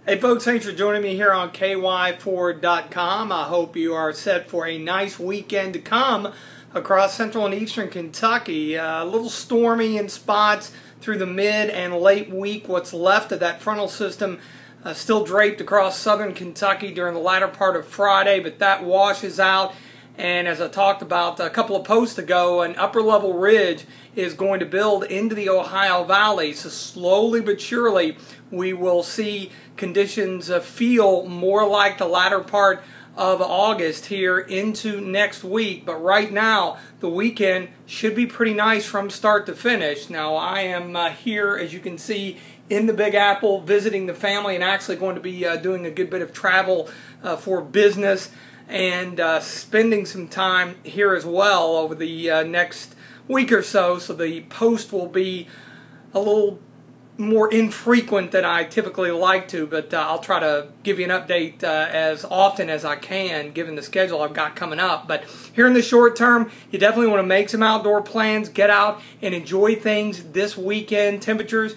Hey folks, thanks for joining me here on KY4.com. I hope you are set for a nice weekend to come across central and eastern Kentucky. A little stormy in spots through the mid and late week. What's left of that frontal system still draped across southern Kentucky during the latter part of Friday, but that washes out. And as I talked about a couple of posts ago, an upper level ridge is going to build into the Ohio Valley. So slowly but surely we will see conditions feel more like the latter part of August here into next week. But right now the weekend should be pretty nice from start to finish. Now I am here, as you can see, in the Big Apple visiting the family, and actually going to be doing a good bit of travel for business and spending some time here as well over the next week or so. So the post will be a little more infrequent than I typically like to, but I'll try to give you an update as often as I can given the schedule I've got coming up. But here in the short term, you definitely want to make some outdoor plans, get out and enjoy things this weekend. Temperatures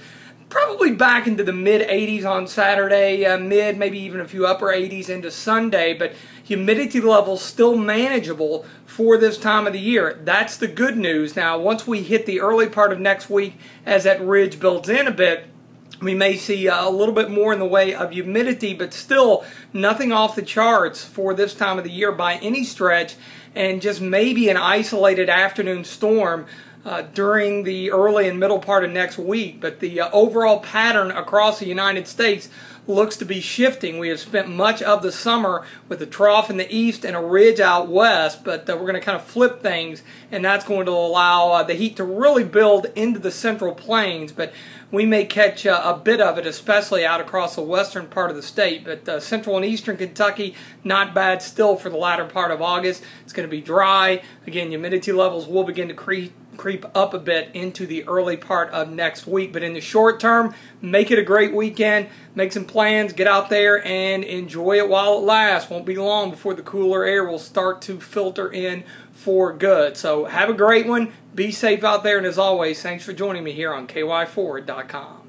probably back into the mid-80s on Saturday, maybe even a few upper 80s into Sunday, but humidity levels still manageable for this time of the year. That's the good news. Now, once we hit the early part of next week, as that ridge builds in a bit, we may see a little bit more in the way of humidity, but still nothing off the charts for this time of the year by any stretch, and just maybe an isolated afternoon storm during the early and middle part of next week. But the overall pattern across the United States looks to be shifting. We have spent much of the summer with a trough in the east and a ridge out west, but we're going to kind of flip things, and that's going to allow the heat to really build into the central plains. But we may catch a bit of it, especially out across the western part of the state. But central and eastern Kentucky, not bad still for the latter part of August. It's going to be dry. Again, humidity levels will begin to creep up a bit into the early part of next week. But in the short term, make it a great weekend. Make some plans, get out there and enjoy it while it lasts. Won't be long before the cooler air will start to filter in for good. So have a great one. Be safe out there, and as always, thanks for joining me here on KY4.com.